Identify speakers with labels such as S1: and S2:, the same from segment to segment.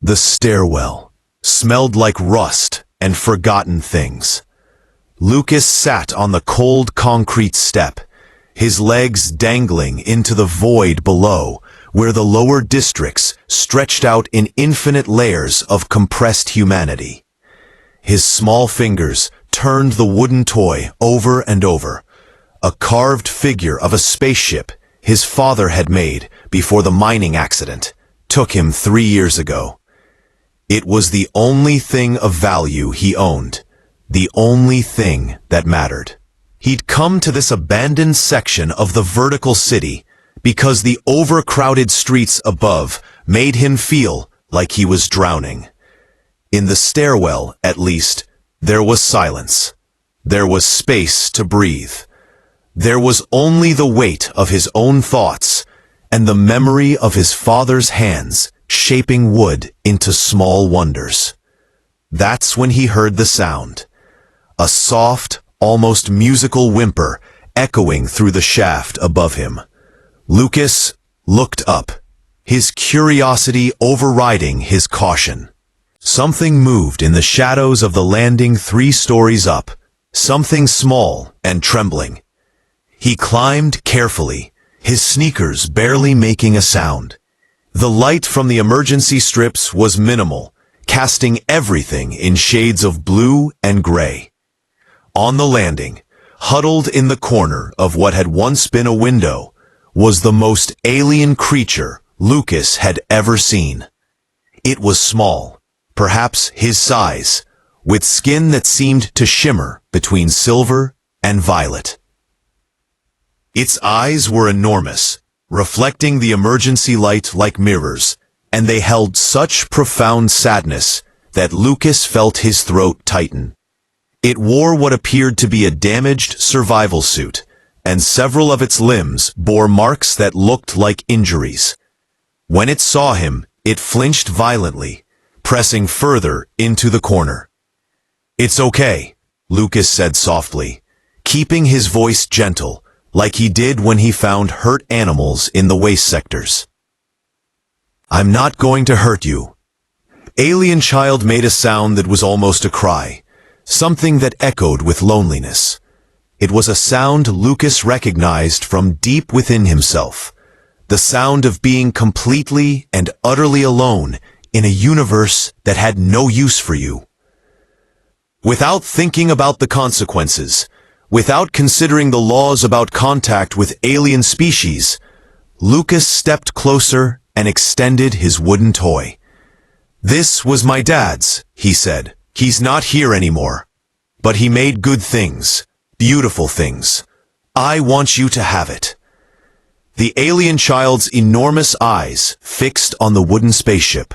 S1: The stairwell smelled like rust and forgotten things. Lucas sat on the cold concrete step, his legs dangling into the void below, where the lower districts stretched out in infinite layers of compressed humanity. His small fingers turned the wooden toy over and over, a carved figure of a spaceship his father had made before the mining accident took him 3 years ago. It was the only thing of value he owned, the only thing that mattered. He'd come to this abandoned section of the vertical city because the overcrowded streets above made him feel like he was drowning. In the stairwell, at least, there was silence. There was space to breathe. There was only the weight of his own thoughts and the memory of his father's hands shaping wood into small wonders. That's when he heard the sound. A soft, almost musical whimper echoing through the shaft above him. Lucas looked up, his curiosity overriding his caution. Something moved in the shadows of the landing 3 stories up, something small and trembling. He climbed carefully, his sneakers barely making a sound. The light from the emergency strips was minimal, casting everything in shades of blue and gray. On the landing, huddled in the corner of what had once been a window, was the most alien creature Lucas had ever seen. It was small, perhaps his size, with skin that seemed to shimmer between silver and violet. Its eyes were enormous, reflecting the emergency light like mirrors, and they held such profound sadness that Lucas felt his throat tighten. It wore what appeared to be a damaged survival suit, and several of its limbs bore marks that looked like injuries. When it saw him, it flinched violently, pressing further into the corner. "It's okay," Lucas said softly, keeping his voice gentle, like he did when he found hurt animals in the waste sectors. "I'm not going to hurt you." Alien Child made a sound that was almost a cry, something that echoed with loneliness. It was a sound Lucas recognized from deep within himself, the sound of being completely and utterly alone in a universe that had no use for you. Without thinking about the consequences, without considering the laws about contact with alien species, Lucas stepped closer and extended his wooden toy. "This was my dad's," he said. "He's not here anymore. But he made good things, beautiful things. I want you to have it." The alien child's enormous eyes fixed on the wooden spaceship.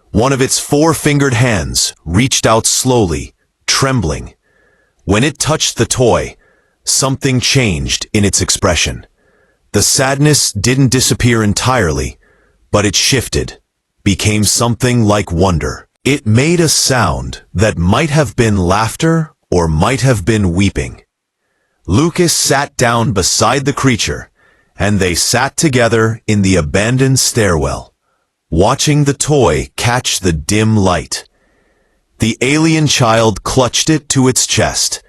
S1: One of its 4-fingered hands reached out slowly, trembling. When it touched the toy, something changed in its expression. The sadness didn't disappear entirely, but it shifted, became something like wonder. It made a sound that might have been laughter or might have been weeping. Lucas sat down beside the creature, and they sat together in the abandoned stairwell, watching the toy catch the dim light. The alien child clutched it to its chest,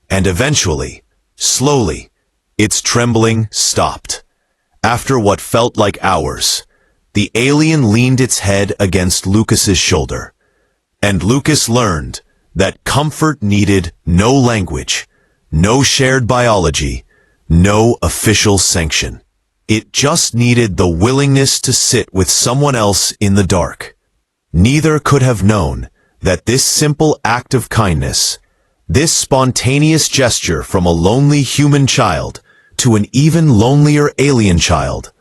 S1: and eventually, slowly, its trembling stopped. After what felt like hours, the alien leaned its head against Lucas's shoulder, and Lucas learned that comfort needed no language, no shared biology, no official sanction. It just needed the willingness to sit with someone else in the dark. Neither could have known that this simple act of kindness, this spontaneous gesture from a lonely human child to an even lonelier alien child,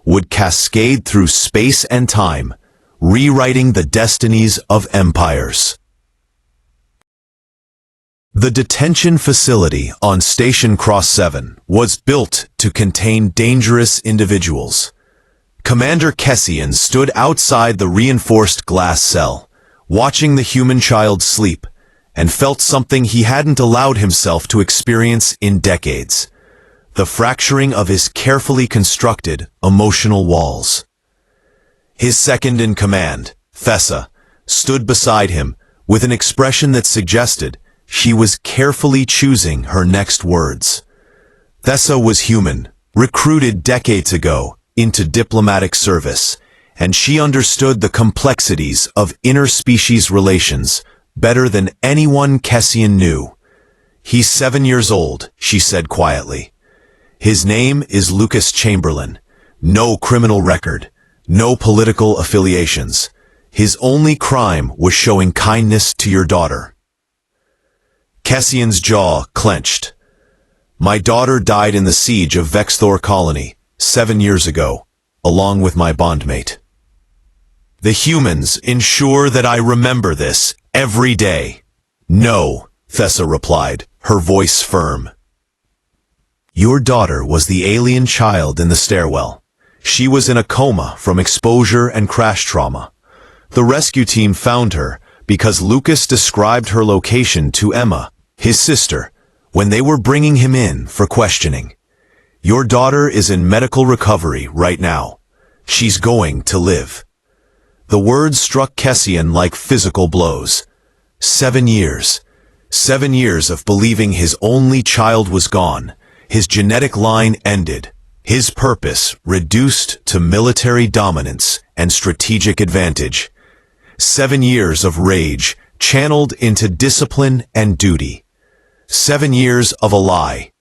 S1: would cascade through space and time, rewriting the destinies of empires. The detention facility on Station Cross 7 was built to contain dangerous individuals. Commander Kessian stood outside the reinforced glass cell, watching the human child sleep, and felt something he hadn't allowed himself to experience in decades: the fracturing of his carefully constructed emotional walls. His second-in-command, Fessa, stood beside him with an expression that suggested she was carefully choosing her next words. Thessa was human, recruited decades ago into diplomatic service, and she understood the complexities of interspecies relations better than anyone Cassian knew. "He's 7 years old," she said quietly. "His name is Lucas Chamberlain. No criminal record, no political affiliations. His only crime was showing kindness to your daughter." Cassian's jaw clenched. "My daughter died in the siege of Vexthor Colony 7 years ago, along with my bondmate. The humans ensure that I remember this every day." "No," Thessa replied, her voice firm. "Your daughter was the alien child in the stairwell. She was in a coma from exposure and crash trauma. The rescue team found her because Lucas described her location to Emma, his sister, when they were bringing him in for questioning. Your daughter is in medical recovery right now. She's going to live." The words struck Cassian like physical blows. 7 years. 7 years of believing his only child was gone, his genetic line ended, his purpose reduced to military dominance and strategic advantage. 7 years of rage channeled into discipline and duty. 7 years of a lie.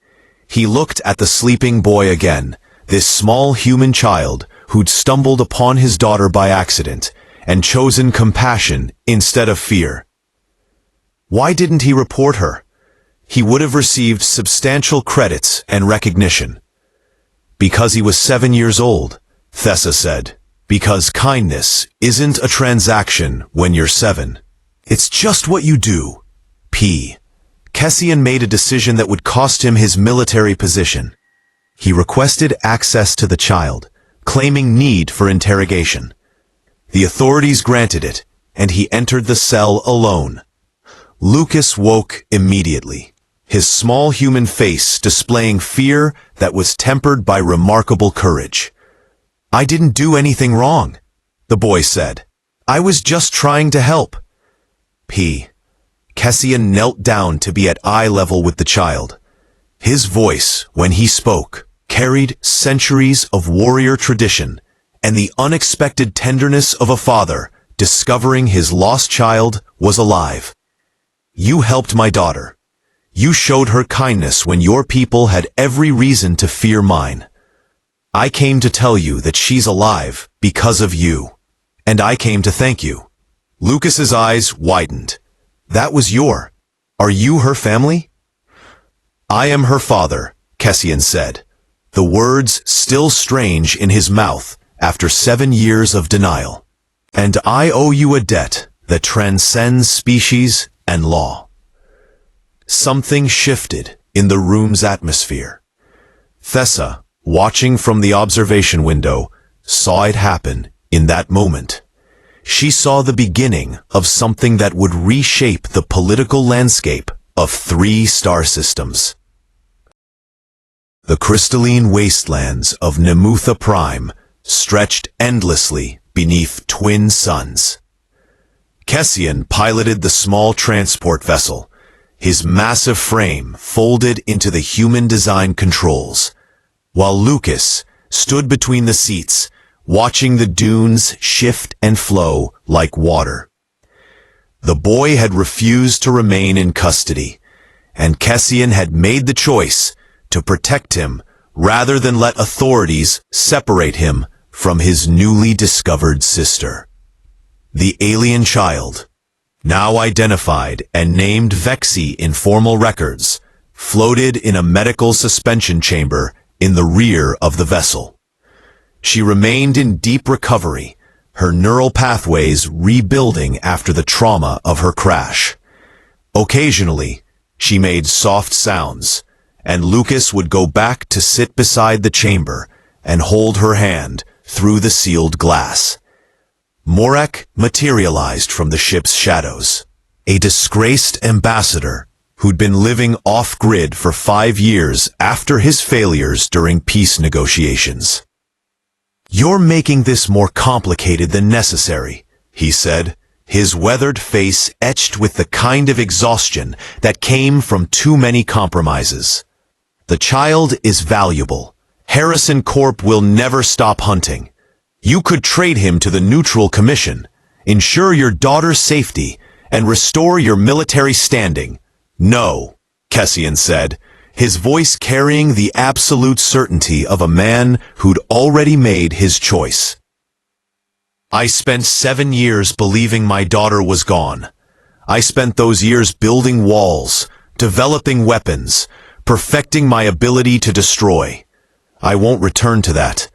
S1: He looked at the sleeping boy again, this small human child who'd stumbled upon his daughter by accident and chosen compassion instead of fear. Why didn't he report her? He would have received substantial credits and recognition. "Because he was 7 years old," Thessa said. "Because kindness isn't a transaction when you're 7. It's just what you do." Cassian made a decision that would cost him his military position. He requested access to the child, claiming need for interrogation. The authorities granted it, and he entered the cell alone. Lucas woke immediately, his small human face displaying fear that was tempered by remarkable courage. "I didn't do anything wrong," the boy said. "I was just trying to help." Cassian knelt down to be at eye level with the child. His voice, when he spoke, carried centuries of warrior tradition and the unexpected tenderness of a father discovering his lost child was alive. "You helped my daughter. You showed her kindness when your people had every reason to fear mine. I came to tell you that she's alive because of you, and I came to thank you." Lucas's eyes widened. Are you her family?" "I am her father," Cassian said, the words still strange in his mouth after 7 years of denial. "And I owe you a debt that transcends species and law." Something shifted in the room's atmosphere. Thessa, watching from the observation window, saw it happen in that moment. She saw the beginning of something that would reshape the political landscape of 3 star systems. The crystalline wastelands of Nemutha Prime stretched endlessly beneath twin suns. Cassian piloted the small transport vessel, his massive frame folded into the human-designed controls, while Lucas stood between the seats, watching the dunes shift and flow like water. The boy had refused to remain in custody, and Cassian had made the choice to protect him rather than let authorities separate him from his newly discovered sister. The alien child, now identified and named Vexi in formal records, floated in a medical suspension chamber in the rear of the vessel. She remained in deep recovery, her neural pathways rebuilding after the trauma of her crash. Occasionally, she made soft sounds, and Lucas would go back to sit beside the chamber and hold her hand through the sealed glass. Morek materialized from the ship's shadows, a disgraced ambassador who'd been living off-grid for 5 years after his failures during peace "You're making this more complicated than necessary," he said, his weathered face etched with the kind of exhaustion that came from too many compromises. The child is valuable. Harrison Corp will never stop hunting. You could trade him to the Neutral Commission, ensure your daughter's safety, and restore your military standing. No, Cassian said, his voice carrying the absolute certainty of a man who'd already made his choice. I spent 7 years believing my daughter was gone. I spent those years building walls, developing weapons, perfecting my ability to destroy. I won't return to that.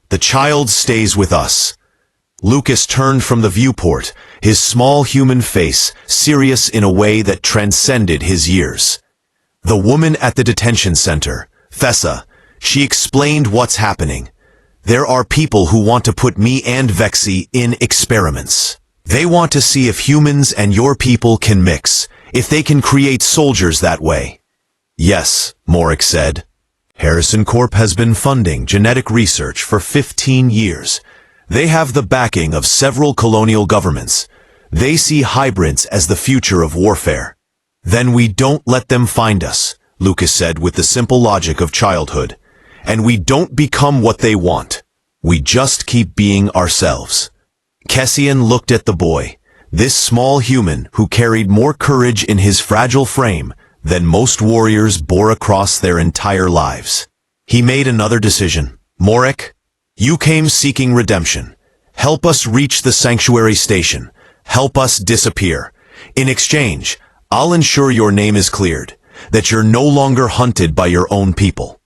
S1: The child stays with us. Lucas turned from the viewport, his small human face serious in a way that transcended his years. The woman at the detention center, Thessa, she explained what's happening. There are people who want to put me and Vexy in experiments. They want to see if humans and your people can mix, if they can create soldiers that way. Yes, Morik said. Harrison Corp has been funding genetic research for 15 years. They have the backing of several colonial governments. They see hybrids as the future of warfare. Then we don't let them find us, Lucas said with the simple logic of childhood. And we don't become what they want. We just keep being ourselves. Cassian looked at the boy, this small human who carried more courage in his fragile frame than most warriors bore across their entire lives. He made another decision. Morik, you came seeking redemption. Help us reach the sanctuary station. Help us disappear. In exchange, I'll ensure your name is cleared, that you're no longer hunted by your own people.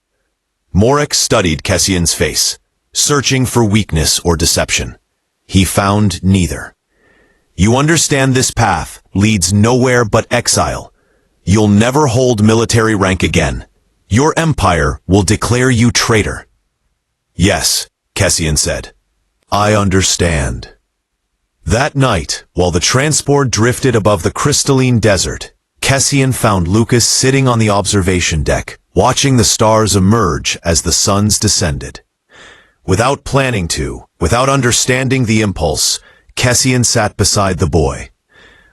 S1: Morik studied Cassian's face, searching for weakness or deception. He found neither. You understand this path leads nowhere but exile. You'll never hold military rank again. Your empire will declare you traitor. Yes, Cassian said. I understand. That night, while the transport drifted above the crystalline desert, Cassian found Lucas sitting on the observation deck, watching the stars emerge as the suns descended. Without planning to, without understanding the impulse, Cassian sat beside the boy.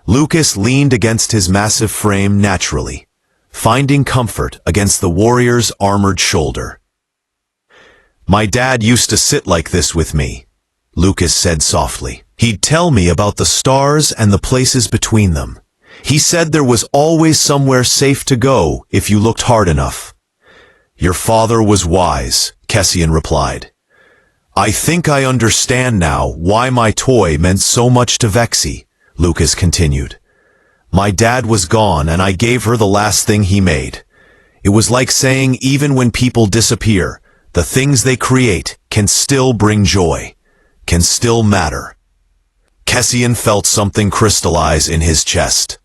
S1: Lucas leaned against his massive frame naturally, finding comfort against the warrior's armored shoulder. My dad used to sit like this with me, Lucas said softly. He'd tell me about the stars and the places between them. He said there was always somewhere safe to go if you looked hard enough. Your father was wise, Cassian replied. I think I understand now why my toy meant so much to Vexy, Lucas continued. My dad was gone and I gave her the last thing he made. It was like saying even when people disappear, the things they create can still bring joy, can still matter. Cassian felt something crystallize in his chest,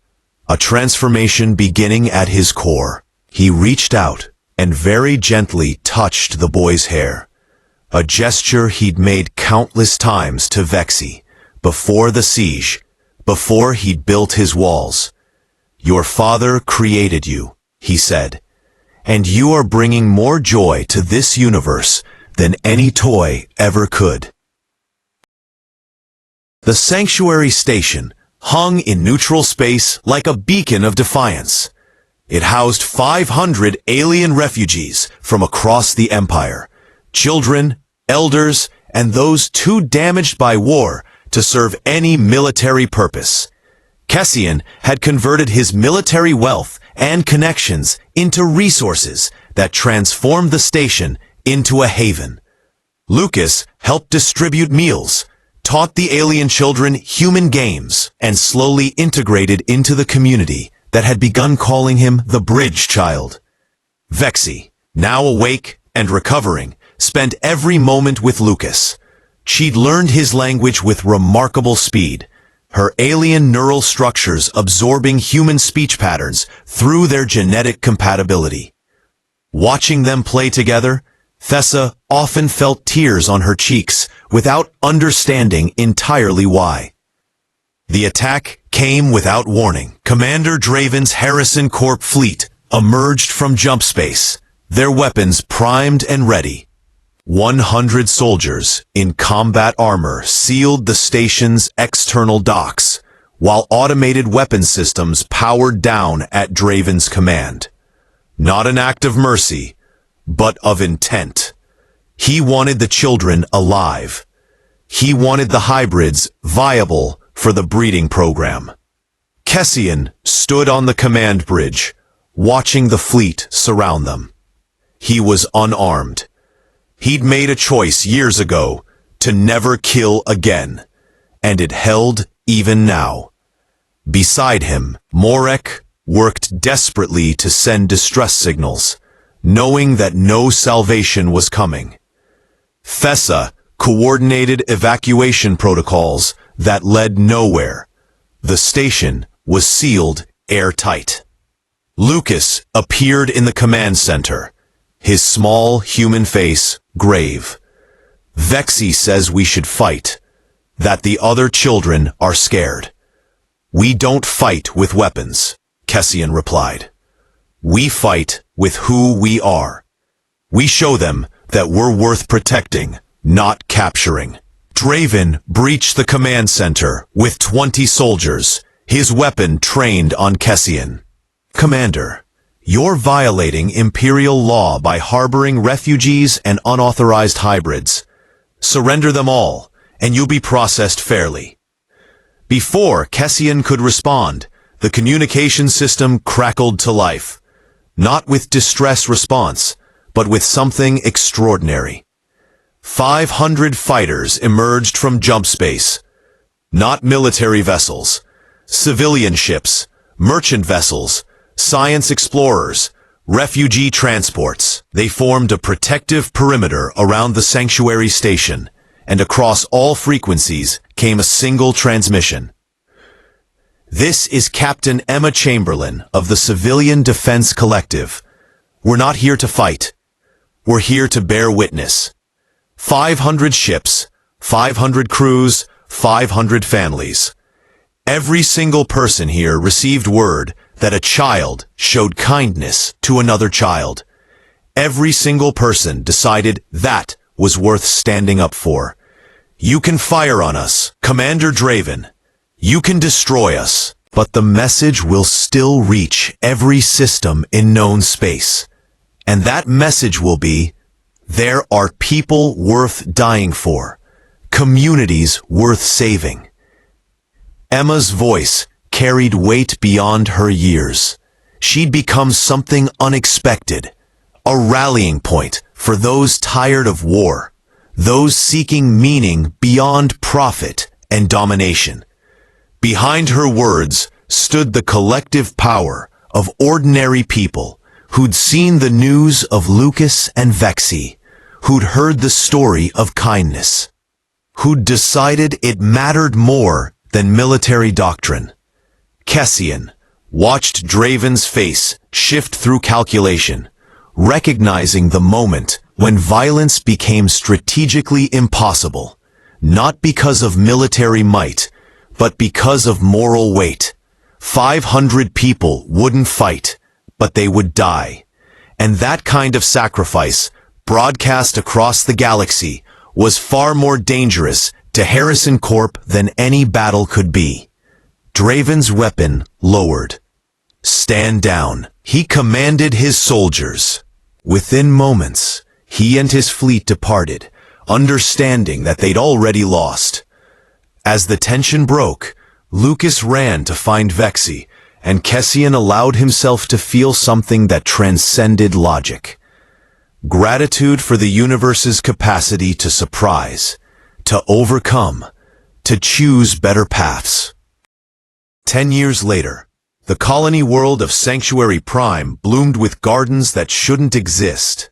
S1: a transformation beginning at his core. He reached out and very gently touched the boy's hair, a gesture he'd made countless times to Vexy, before the siege, before he'd built his walls. Your father created you, he said, and you are bringing more joy to this universe than any toy ever could. The sanctuary station hung in neutral space like a beacon of defiance. It housed 500 alien refugees from across the empire, children, elders, and those too damaged by war to serve any military purpose. Cassian had converted his military wealth and connections into resources that transformed the station into a haven. Lucas helped distribute meals, taught the alien children human games, and slowly integrated into the community that had begun calling him the Bridge Child. Vexy, now awake and recovering, spent every moment with Lucas. She'd learned his language with remarkable speed, her alien neural structures absorbing human speech patterns through their genetic compatibility. Watching them play together, Thessa often felt tears on her cheeks without understanding entirely why. The attack came without warning. Commander Draven's Harrison Corp fleet emerged from jump space, their weapons primed and ready. 100 soldiers in combat armor sealed the station's external docks, while automated weapon systems powered down at Draven's command. Not an act of mercy, but of intent. He wanted the children alive. He wanted the hybrids viable for the breeding program. Cassian stood on the command bridge, watching the fleet surround them. He was unarmed. He'd made a choice years ago to never kill again, and it held even now. Beside him, Morek worked desperately to send distress signals, knowing that no salvation was coming. Thessa coordinated evacuation protocols that led nowhere. The station was sealed airtight. Lucas appeared in the command center, his small human face grave. Vexi says we should fight, that the other children are scared. We don't fight with weapons, Cassian replied. We fight with who we are. We show them that we're worth protecting, not capturing. Draven breached the command center with 20 soldiers, his weapon trained on Cassian. Commander, you're violating Imperial law by harboring refugees and unauthorized hybrids. Surrender them all, and you'll be processed fairly. Before Cassian could respond, the communication system crackled to life. Not with distress response, but with something extraordinary. 500 fighters emerged from jump space. Not military vessels, civilian ships, merchant vessels, science explorers, refugee transports. They formed a protective perimeter around the sanctuary station, and across all frequencies came a single transmission. This is Captain Emma Chamberlain of the Civilian Defense Collective. We're not here to fight. We're here to bear witness. 500 ships, 500 crews, 500 families. Every single person here received word that a child showed kindness to another child. Every single person decided that was worth standing up for. You can fire on us, Commander Draven. You can destroy us, but the message will still reach every system in known space. And that message will be, there are people worth dying for, communities worth saving. Emma's voice carried weight beyond her years. She'd become something unexpected, a rallying point for those tired of war, those seeking meaning beyond profit and domination. Behind her words stood the collective power of ordinary people who'd seen the news of Lucas and Vexi, who'd heard the story of kindness, who'd decided it mattered more than military doctrine. Cassian watched Draven's face shift through calculation, recognizing the moment when violence became strategically impossible, not because of military might, but because of moral weight. 500 people wouldn't fight, but they would die. And that kind of sacrifice, broadcast across the galaxy, was far more dangerous to Harrison Corp than any battle could be. Draven's weapon lowered. Stand down, he commanded his soldiers. Within moments, he and his fleet departed, understanding that they'd already lost. As the tension broke, Lucas ran to find Vexi, and Cassian allowed himself to feel something that transcended logic. Gratitude for the universe's capacity to surprise, to overcome, to choose better paths. 10 years later, the colony world of Sanctuary Prime bloomed with gardens that shouldn't exist.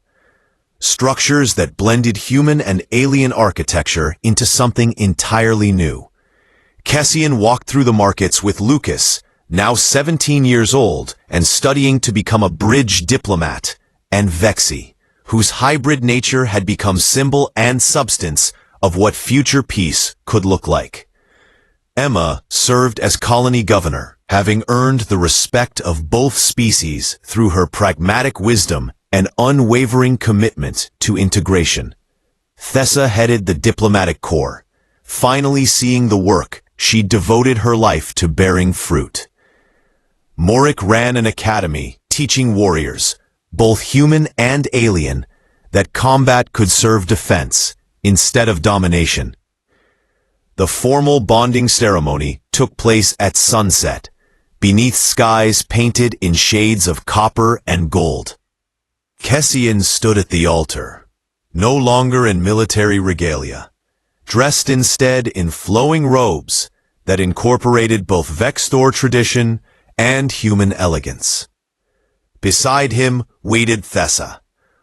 S1: Structures that blended human and alien architecture into something entirely new. Cassian walked through the markets with Lucas, now 17 years old and studying to become a bridge diplomat, and Vexi, whose hybrid nature had become symbol and substance of what future peace could look like. Emma served as colony governor, having earned the respect of both species through her pragmatic wisdom and unwavering commitment to integration. Thessa headed the diplomatic corps, finally seeing the work she devoted her life to bearing fruit. Morik ran an academy teaching warriors, both human and alien, that combat could serve defense instead of domination. The formal bonding ceremony took place at sunset, beneath skies painted in shades of copper and gold. Cassian stood at the altar, no longer in military regalia, dressed instead in flowing robes that incorporated both Vextor tradition and human elegance. Beside him waited Thessa,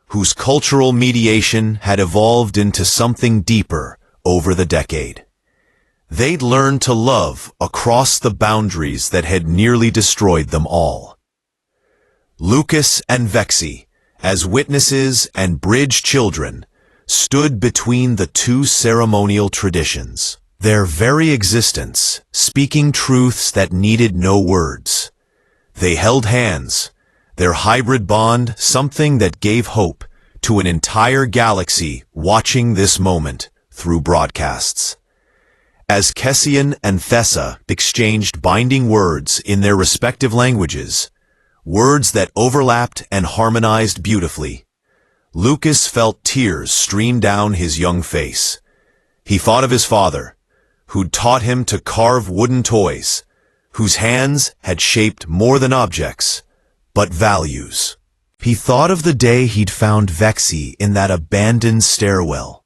S1: whose cultural mediation had evolved into something deeper over the decade. They'd learned to love across the boundaries that had nearly destroyed them all. Lucas and Vexi, as witnesses and bridge children, stood between the two ceremonial traditions, their very existence speaking truths that needed no words. They held hands, their hybrid bond something that gave hope to an entire galaxy watching this moment through broadcasts. As Cassian and Thessa exchanged binding words in their respective languages, words that overlapped and harmonized beautifully, Lucas felt tears stream down his young face. He thought of his father, who'd taught him to carve wooden toys, whose hands had shaped more than objects, but values. He thought of the day he'd found Vexi in that abandoned stairwell,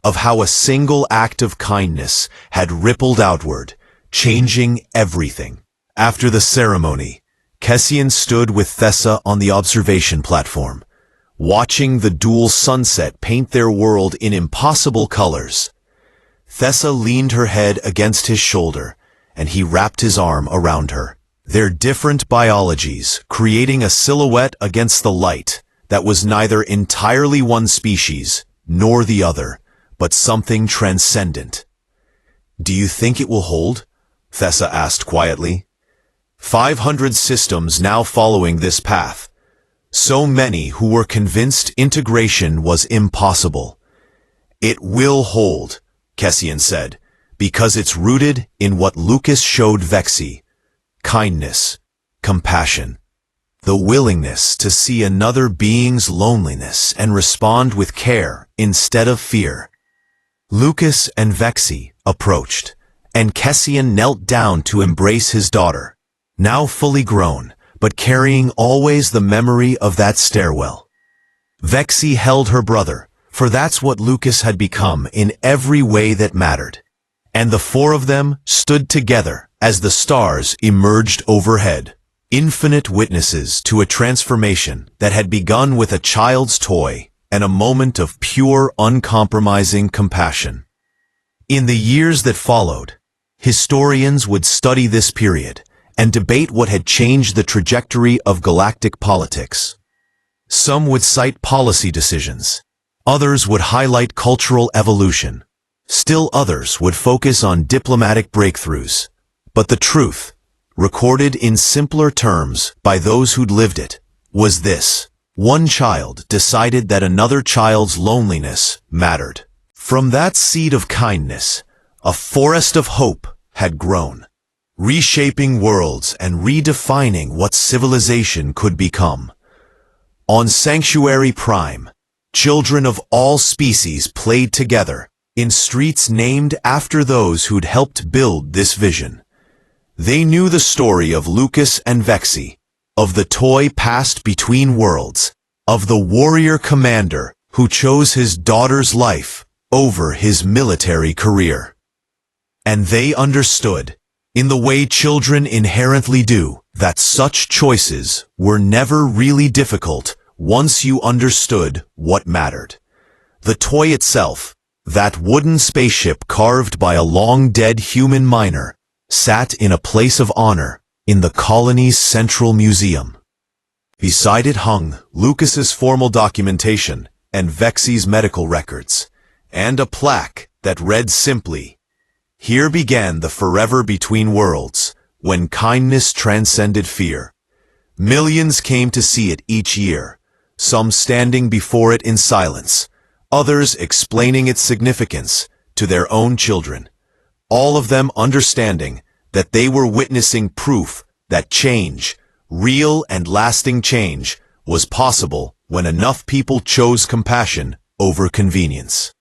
S1: of how a single act of kindness had rippled outward, changing everything. After the ceremony, Cassian stood with Thessa on the observation platform, watching the dual sunset paint their world in impossible colors. Thessa leaned her head against his shoulder, and he wrapped his arm around her. Their different biologies creating a silhouette against the light that was neither entirely one species nor the other, but something transcendent. "Do you think it will hold?" Thessa asked quietly. 500 systems now following this path. So many who were convinced integration was impossible. "It will hold," Cassian said, "because it's rooted in what Lucas showed Vexi: kindness, compassion, the willingness to see another being's loneliness and respond with care instead of fear." Lucas and Vexi approached, and Cassian knelt down to embrace his daughter, now fully grown, but carrying always the memory of that stairwell. Vexi held her brother, for that's what Lucas had become in every way that mattered. And the four of them stood together as the stars emerged overhead, infinite witnesses to a transformation that had begun with a child's toy and a moment of pure, uncompromising compassion. In the years that followed, historians would study this period and debate what had changed the trajectory of galactic politics. Some would cite policy decisions, others would highlight cultural evolution, still others would focus on diplomatic breakthroughs. But the truth, recorded in simpler terms by those who'd lived it, was this: one child decided that another child's loneliness mattered. From that seed of kindness, a forest of hope had grown, reshaping worlds and redefining what civilization could become. On Sanctuary Prime, children of all species played together in streets named after those who'd helped build this vision. They knew the story of Lucas and Vexi, of the toy passed between worlds, of the warrior commander who chose his daughter's life over his military career. And they understood, in the way children inherently do, that such choices were never really difficult once you understood what mattered. The toy itself, that wooden spaceship carved by a long-dead human miner, sat in a place of honor in the colony's central museum. Beside it hung Lucas's formal documentation and Vexi's medical records, and a plaque that read simply, "Here began the forever between worlds, when kindness transcended fear." Millions came to see it each year, some standing before it in silence, others explaining its significance to their own children. all of them understanding that they were witnessing proof that change, real and lasting change, was possible when enough people chose compassion over convenience.